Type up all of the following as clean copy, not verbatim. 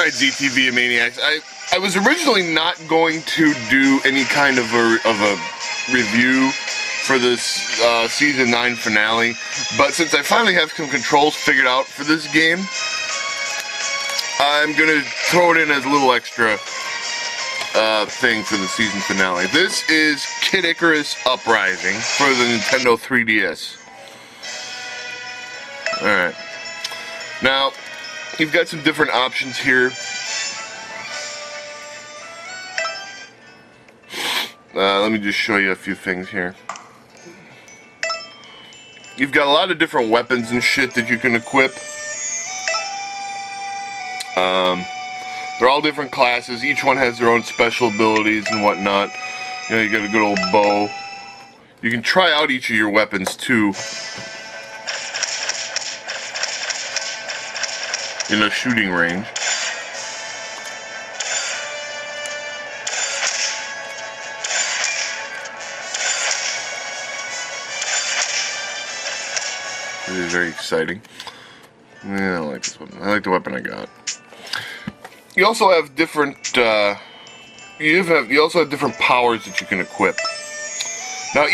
Alright, ZTV and Maniacs. I was originally not going to do any kind of a review for this Season 9 finale, but since I finally have some controls figured out for this game, I'm going to throw it in as a little extra thing for the season finale. This is Kid Icarus Uprising for the Nintendo 3DS. Alright. Now, you've got some different options here. Let me just show you a few things here. You've got a lot of different weapons and shit that you can equip. They're all different classes. Each one has their own special abilities and whatnot. You know, you got a good old bow. You can try out each of your weapons too in a shooting range. It is very exciting. Yeah, I like this one. I like the weapon I got. You also have different. You also have different powers that you can equip. Now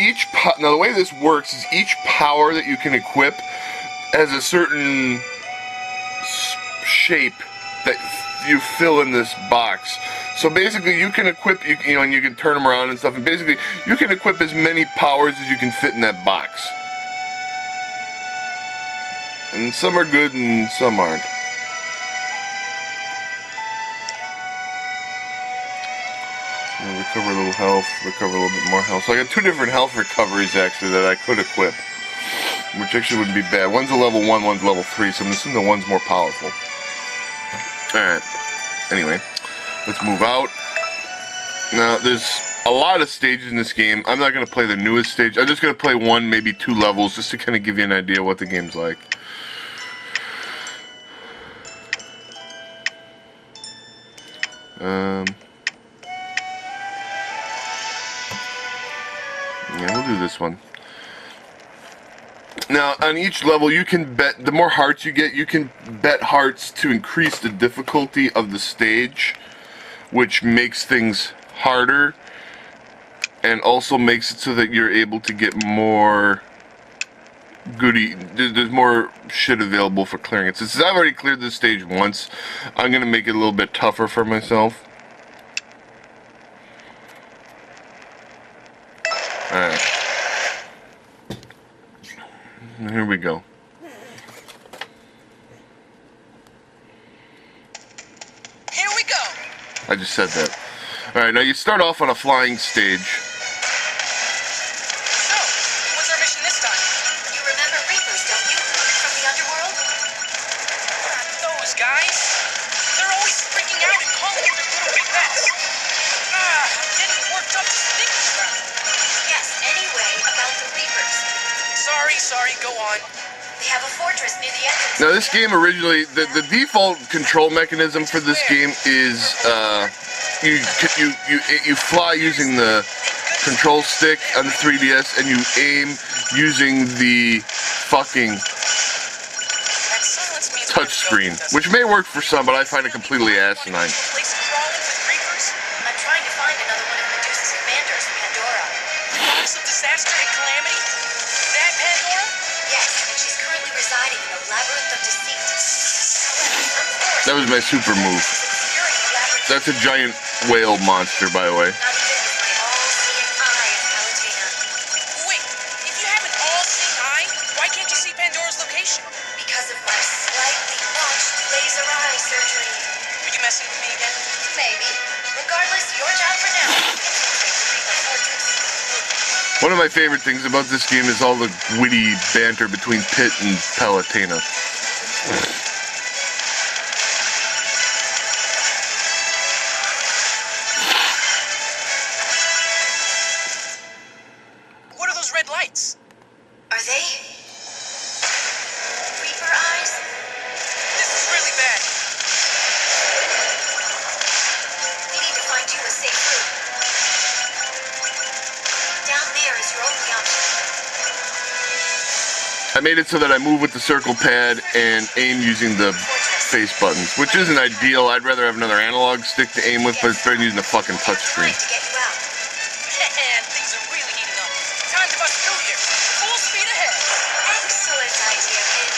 the way this works is each power that you can equip has a certain shape that you fill in this box. So basically, you can equip you know, and you can turn them around and stuff. And basically, you can equip as many powers as you can fit in that box. And some are good and some aren't. Recover a little health, recover a little bit more health. So I got two different health recoveries actually that I could equip, which actually wouldn't be bad. One's a level 1, one's level 3, so I'm assuming the one's more powerful. Alright, anyway, let's move out. Now, there's a lot of stages in this game. I'm not going to play the newest stage. I'm just going to play one, maybe 2 levels, just to kind of give you an idea what the game's like. Yeah, we'll do this one. Now, on each level, you can bet, the more hearts you get, you can bet hearts to increase the difficulty of the stage, which makes things harder, and also makes it so that you're able to get more goodie. There's more shit available for clearing it. Since I've already cleared this stage once, I'm going to make it a little bit tougher for myself. Alright. Here we go. Here we go. I just said that. Alright, now you start off on a flying stage. So, what's our mission this time? You remember Reapers, don't you? From the underworld? Those guys. They're always freaking out and calling you their little pets. I'm getting worked up just thinking about it. Yes, anyway, about the Reapers. Sorry, go on. They have a fortress near the entrance. Now this game originally, the default control mechanism for this game is you fly using the control stick on the 3DS, and you aim using the fucking touch screen, which may work for some, but I find it completely asinine. I'm trying to find another one of Medusa's commanders, Pandora. Box of disaster and calamity? That Pandora? Yes, and she's currently residing in a labyrinth of deceit. That was my super move. That's a giant whale monster, by the way. Not even with my all-seeing eye of Palutena. Wait, if you have an all-seeing eye, why can't you see Pandora's location? Because of my slightly botched laser eye surgery. Are you messing with me again? Maybe. Regardless, your job for now. Infiltrate the Reaper fortress. One of my favorite things about this game is all the witty banter between Pit and Palutena. What are those red lights? Are they Reaper eyes? This is really bad. We need to find you a safe route. Down there is your only option. I made it so that I move with the circle pad and aim using the face buttons, which isn't ideal. I'd rather have another analog stick to aim with, but it's better than using a fucking touchscreen. To get you out. Man, things are really heating up. Time to bust through here. Full speed ahead. Excellent idea, kid.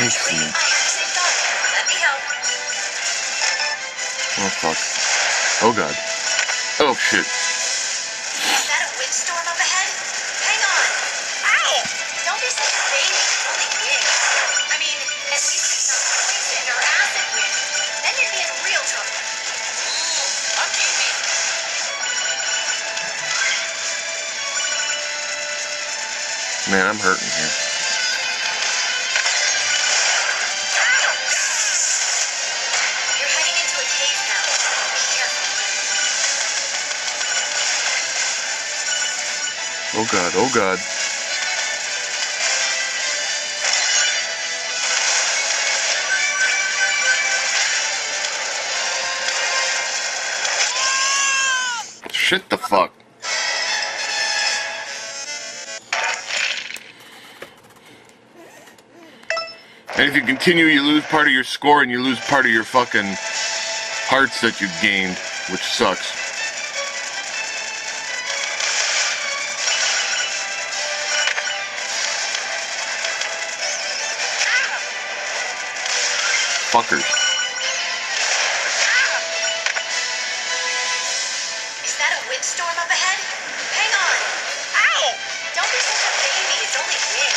Excellent. I have the same thought. Let me help. Oh fuck. Oh god. Oh shit. Is that a windstorm up ahead? Hang on. Ow! Don't be such a baby. It's only wind. I mean, at least it's not poison or acid wind. Then you'd be in real trouble. Lucky me. Man, I'm hurting here. You're heading into a cave now. Be careful. Oh god, oh god. Shit the fuck. And if you continue, you lose part of your score and you lose part of your fucking hearts that you've gained, which sucks. Fuckers. Is that a windstorm up ahead? Hang on. Ow! Don't be such a baby. It's only wind.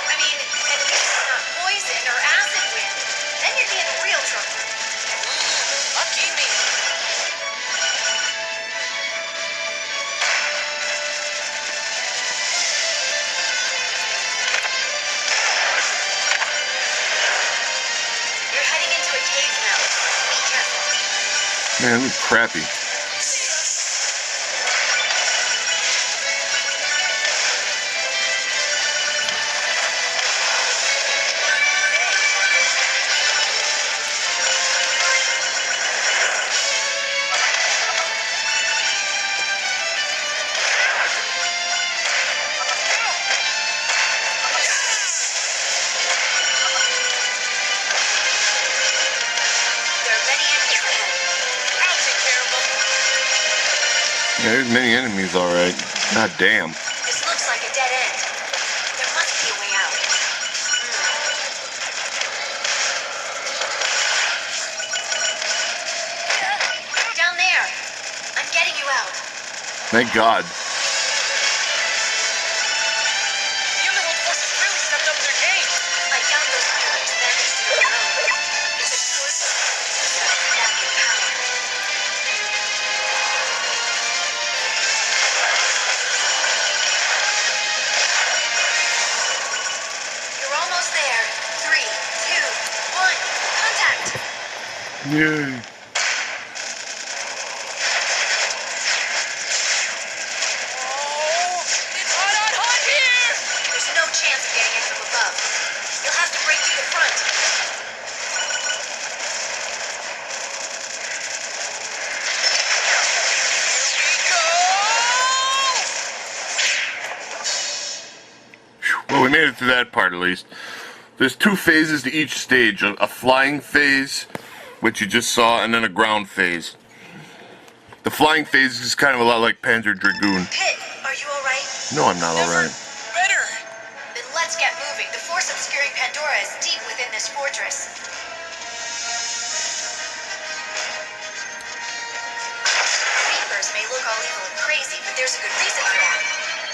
I mean, at least it's not poison or acid wind. Then you'd be in real trouble. Lucky me. You're heading into a cave now. Be careful. Man, this is crappy. There are many enemies ahead. I'll take care of them. Yeah, there's many enemies, alright. God damn. This looks like a dead end. There must be a way out. Down there. I'm getting you out. Thank God. The Underworld forces really stepped up their game. I found those pillars damaged to the road. It's a source of adaptive power. You're almost there. 3, 2, 1. Contact. Yay. Oh, it's hot here! There's no chance of getting in from above. You'll have to break through the front. Well, we made it to that part at least. There's 2 phases to each stage. A flying phase, which you just saw, and then a ground phase. The flying phase is kind of a lot like Panzer Dragoon. Pit, are you alright? No, I'm not alright. Better. Then let's get moving. The force obscuring Pandora is deep within this fortress. Reapers may look all evil and crazy, but there's a good reason for that.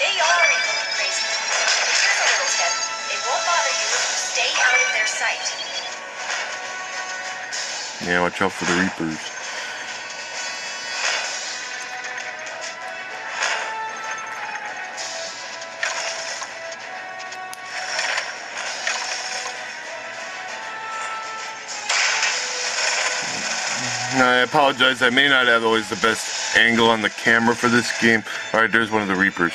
They are evil and crazy. But here's a little tip. They won't bother you if you stay out of their sight. Yeah, watch out for the Reapers. I apologize, I may not have always the best angle on the camera for this game. Alright, there's one of the Reapers.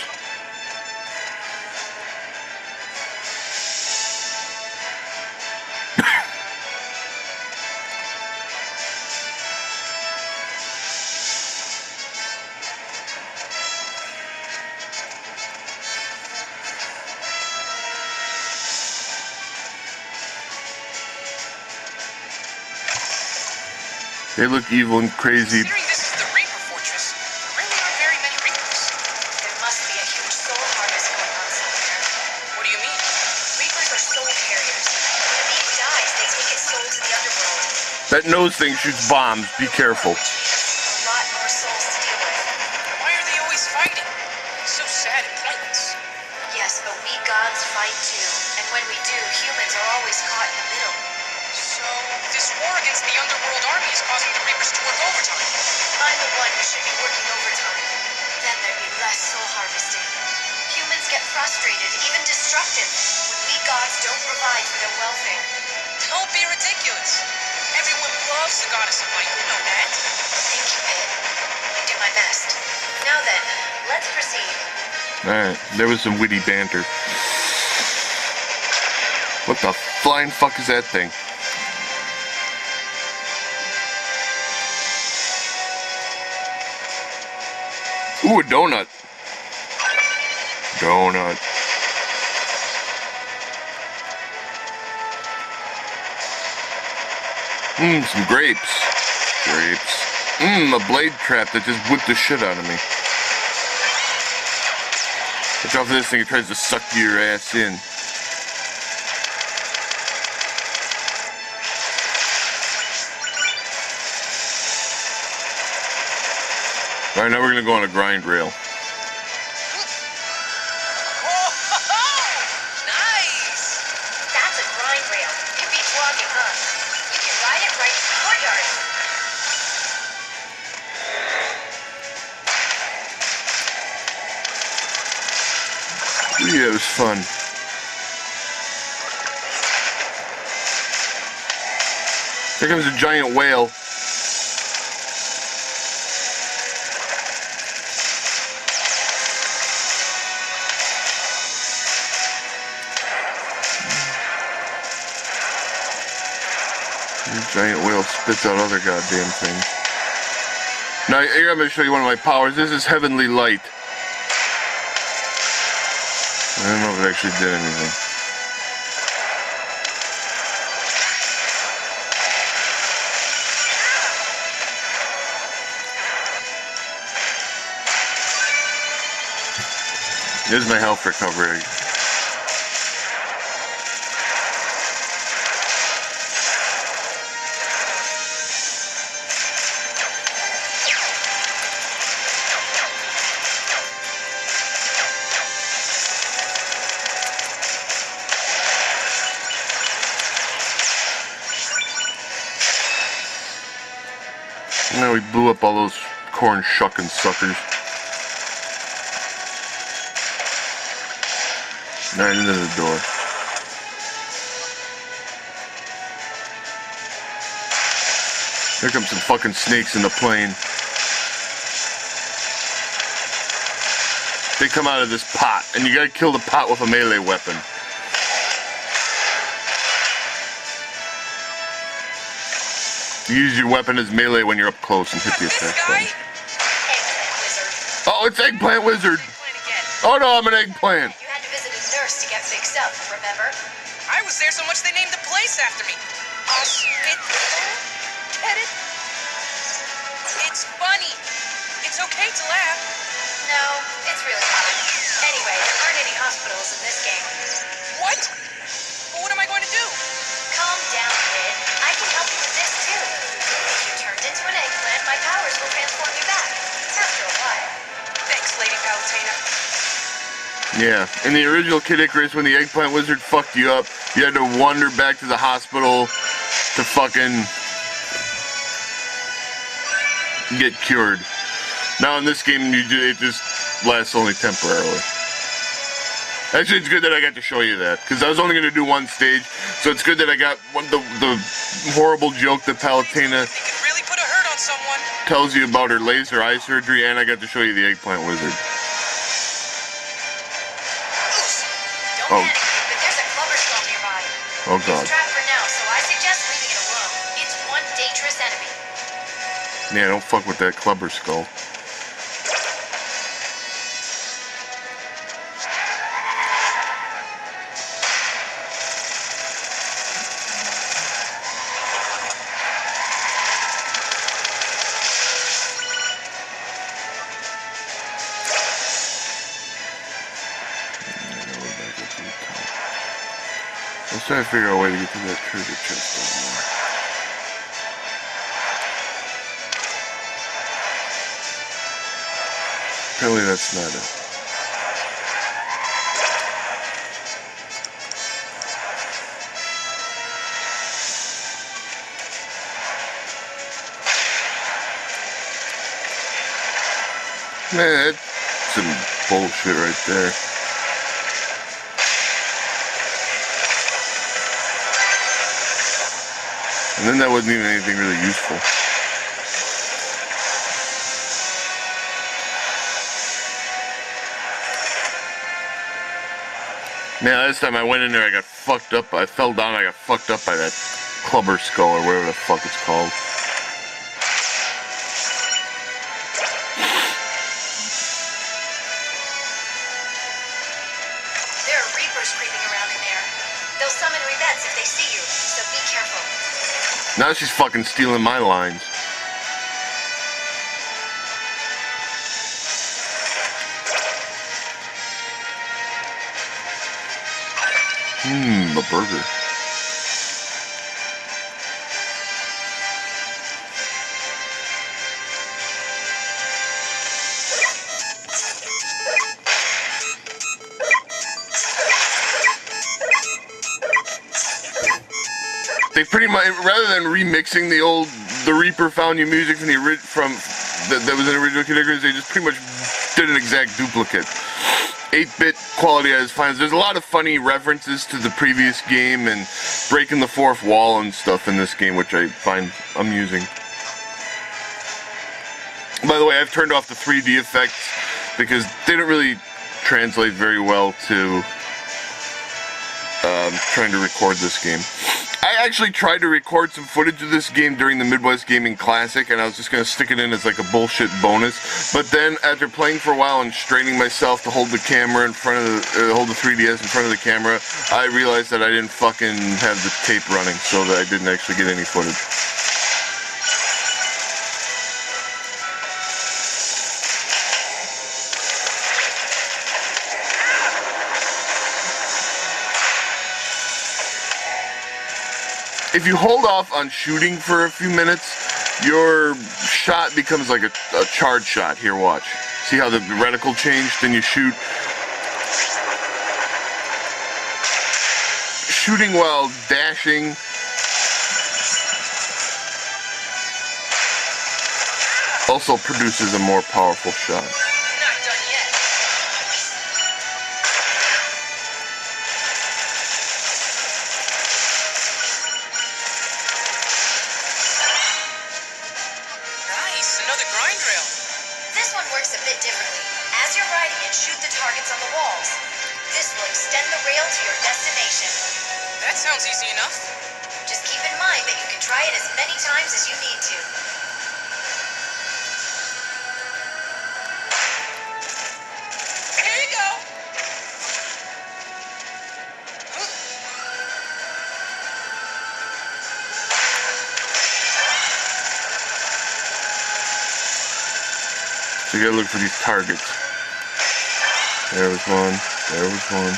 They look evil and crazy. Considering this is the Reaper Fortress, there really aren't very many Reapers. There must be a huge soul harvest going on somewhere. What do you mean? Reapers are soul carriers. When a being dies, they take its soul to the underworld. That nose thing shoots bombs. Be careful. Which means a lot more souls to deal with. Why are they always fighting? It's so sad and pointless. Yes, but we gods fight too. And when we do, humans are always caught in the middle. So, this war against the Underworld Army is causing the Reapers to work overtime. I'm the one who should be working overtime. Then there'd be less soul harvesting. Humans get frustrated, even destructive, when we gods don't provide for their welfare. Don't be ridiculous. Everyone loves the goddess of light, you know that. Thank you, Pit. I do my best. Now then, let's proceed. Alright, there was some witty banter. What the flying fuck is that thing? Ooh, a donut. Donut. Some grapes. Grapes. A blade trap that just whipped the shit out of me. Watch out for this thing, it tries to suck your ass in. Alright, now we're gonna go on a grind rail. Nice! That's a grind rail. It beats walking, huh? You can ride it right in the courtyard. Yeah, it was fun. Here comes a giant whale. The giant whale spits out other goddamn things. Now, here I'm going to show you one of my powers. This is Heavenly Light. I don't know if it actually did anything. Here's my health recovery. Now we blew up all those corn shucking suckers. Right into the door. Here comes some fucking snakes in the plane. They come out of this pot, and you gotta kill the pot with a melee weapon. You use your weapon as melee when you're up close and hit the attack button. Oh, it's Eggplant Wizard! Oh no, I'm an eggplant! You had to visit a nurse to get fixed up, remember? I was there so much they named the place after me. Get it? It's funny. It's okay to laugh. No, it's really funny. Anyway, there aren't any hospitals in this game. What? Well, what am I going to do? Calm down, kid. I can help you with this too. If you turned into an eggplant, my powers will transform you back. After a while. Thanks, Lady Palutena. Yeah, in the original Kid Icarus, when the Eggplant Wizard fucked you up, you had to wander back to the hospital to fucking get cured. Now in this game, it just lasts only temporarily. Actually, it's good that I got to show you that, because I was only going to do one stage, so it's good that I got the horrible joke that Palutena They could really put a hurt on someone. tells you about her laser eye surgery, and I got to show you the Eggplant Wizard. Don't panic, but there's a clubber skull nearby. Oh god. It's trapped for now, so I suggest leaving it alone. It's one dangerous enemy. Yeah, don't fuck with that clubber skull. Let's try to figure out a way to get to that treasure chest down there. Apparently that's not it. Man, that's some bullshit right there. And then that wasn't even anything really useful. Man, last time I went in there, I got fucked up. I fell down, I got fucked up by that clubber skull or whatever the fuck it's called. There are Reapers creeping around in there. They'll summon rebettes if they see you, so be careful. Now she's fucking stealing my lines. A burger. They pretty much, rather than remixing the Reaper found you music from that was in the original Kid Icarus, they just pretty much did an exact duplicate. 8-bit quality as fine. There's a lot of funny references to the previous game and breaking the fourth wall and stuff in this game, which I find amusing. By the way, I've turned off the 3D effects because they don't really translate very well to trying to record this game. I actually tried to record some footage of this game during the Midwest Gaming Classic, and I was just going to stick it in as like a bullshit bonus. But then, after playing for a while and straining myself to hold the camera in front of hold the 3DS in front of the camera, I realized that I didn't fucking have the tape running, so that I didn't actually get any footage. If you hold off on shooting for a few minutes, your shot becomes like a charge shot. Here, watch. See how the reticle changed? Then you shoot. Shooting while dashing. Also produces a more powerful shot. Not done yet. Nice, another grind rail. This one works a bit differently. As you're riding it, shoot the targets on the walls. This will extend the rail to your destination. That sounds easy enough. Just keep in mind that you can try it as many times as you need to. Here you go. So you gotta look for these targets. There was one. There was one.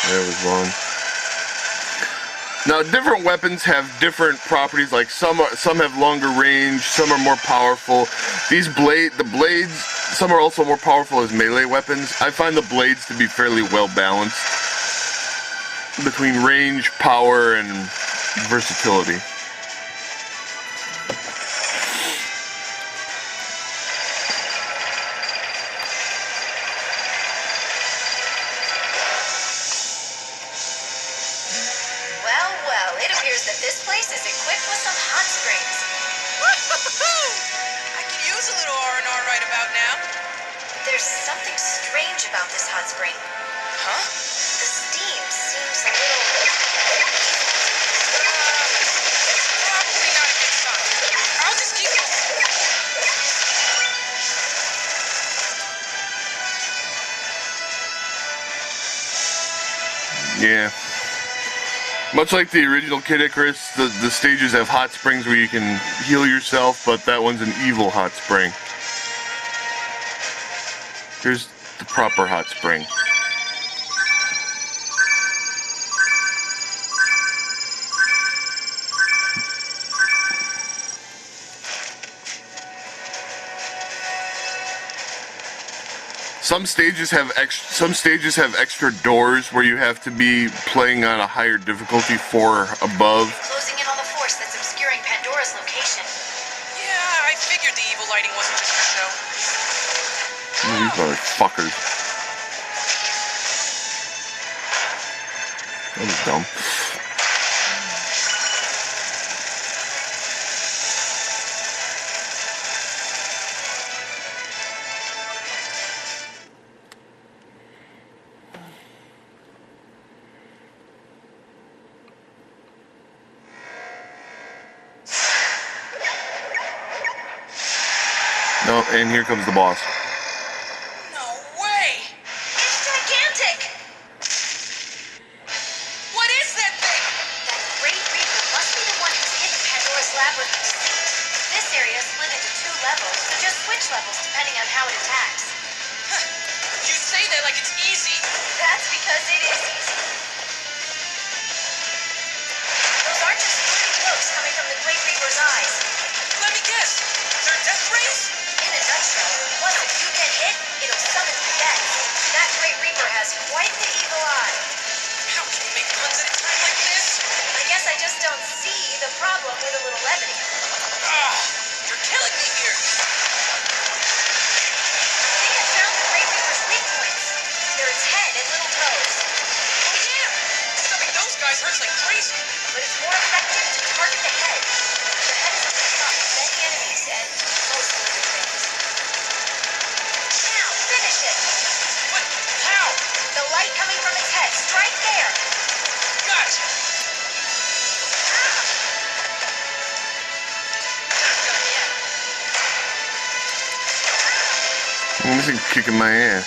There was one. Now, different weapons have different properties. Like some have longer range, some are more powerful. The blades, some are also more powerful as melee weapons. I find the blades to be fairly well balanced between range, power, and versatility. Well, it appears that this place is equipped with some hot springs. I could use a little R&R right about now. There's something strange about this hot spring. Huh? The steam seems a little... Probably not a good sign. I'll just keep it. Yeah. Much like the original Kid Icarus, the stages have hot springs where you can heal yourself, but that one's an evil hot spring. Here's the proper hot spring. Some stages have extra doors where you have to be playing on a higher difficulty for above. Closing in on the force that's obscuring Pandora's location. Yeah, I figured the evil lighting wasn't just for show. These motherfuckers. That was dumb. No, and here comes the boss. No way! It's gigantic! What is that thing? That Great Reaper must be the one who's hidden Pandora's labyrinth deceit. This area is split into 2 levels, so just switch levels depending on how it attacks. You say that like it's easy. That's because it is easy. Those aren't just pretty looks coming from the Great Reaper's eyes. Let me guess. They're death rays? In a nutshell, plus if you get hit, it'll summon the dead. That Great Reaper has quite the evil eye. How can you make puns at a time like this? I guess I just don't see the problem with a little levity. You're killing me here. I think I found the Great Reaper's weak points. They're its head and little toes. Oh yeah. Stuffing those guys hurts like crazy. But it's more effective to target the head. The head is able to stop many enemies and most living things. Now, finish it! But how? The light coming from its head, strike there! Gotcha. Not done yet. This is kicking my ass.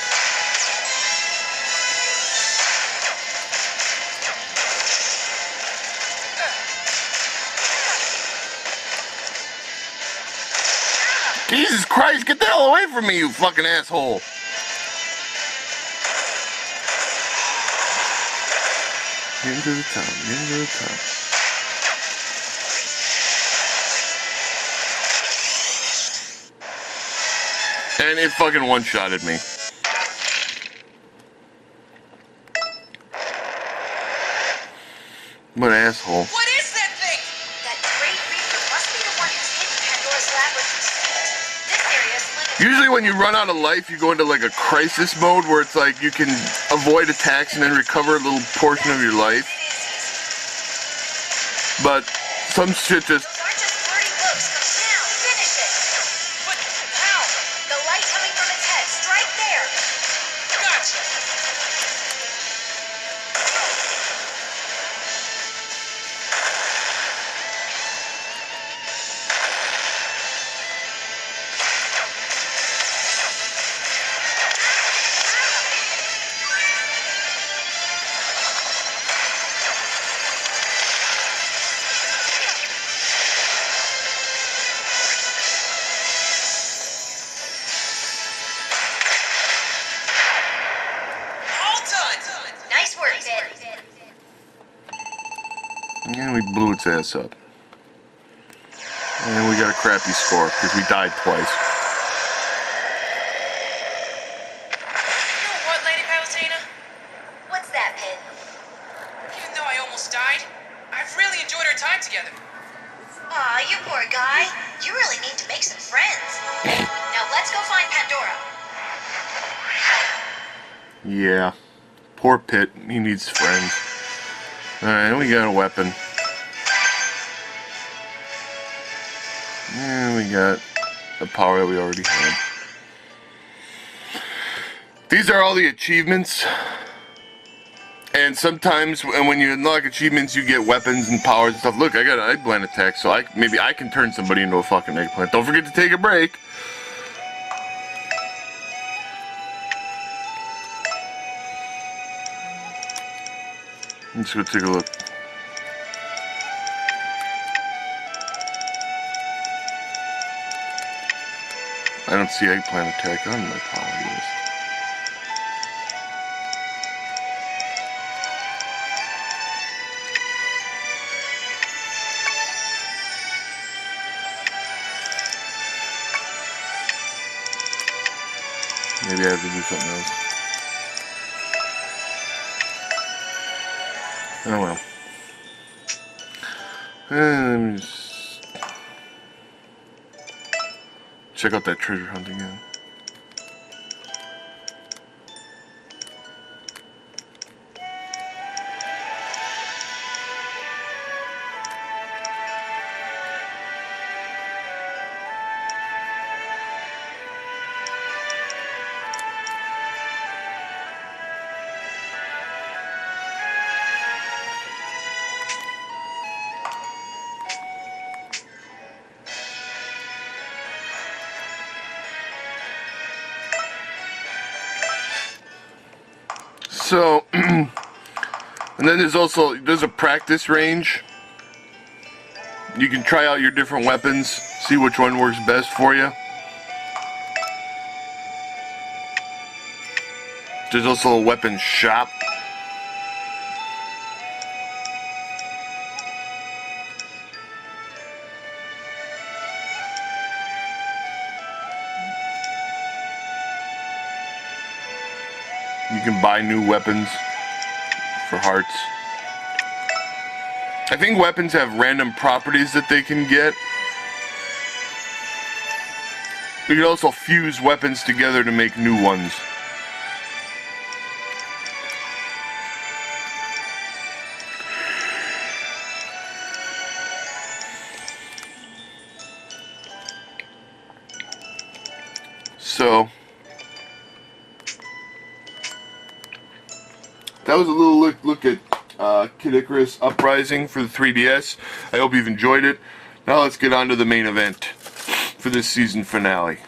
Jesus Christ, get the hell away from me, you fucking asshole! Into the top, into the top. And it fucking one-shotted me. What an asshole. What is that thing? That Great Reaper must be the one who's hidden Pandora's labyrinth. This area is split into Usually when you run out of life, you go into like a crisis mode where it's like you can avoid attacks and then recover a little portion of your life. But some shit just... Those aren't just flirty looks. Now, finish it! But how? The light coming from its head, strike there! Gotcha. All done. Nice work, Ben. And we blew its ass up. And we got a crappy score because we died twice. You know what, Lady Palutena? What's that, Ben? Even though I almost died, I've really enjoyed our time together. Aw, you poor guy. You really need to make some friends. Now let's go find Pandora. Yeah. Poor Pit. He needs friends. Alright, we got a weapon. And we got the power that we already had. These are all the achievements. And sometimes when you unlock achievements, you get weapons and powers and stuff. Look, I got an eggplant attack, so maybe I can turn somebody into a fucking eggplant. Don't forget to take a break. Let's go take a look. I don't see eggplant attack on my power list. Maybe I have to do something else. Oh well. Let me just check out that treasure hunt again. So, and then there's a practice range. You can try out your different weapons, see which one works best for you. There's also a weapon shop. You can buy new weapons for hearts. I think weapons have random properties that they can get. You can also fuse weapons together to make new ones. So that was a little look at Kid Icarus Uprising for the 3DS. I hope you've enjoyed it. Now let's get on to the main event for this season finale.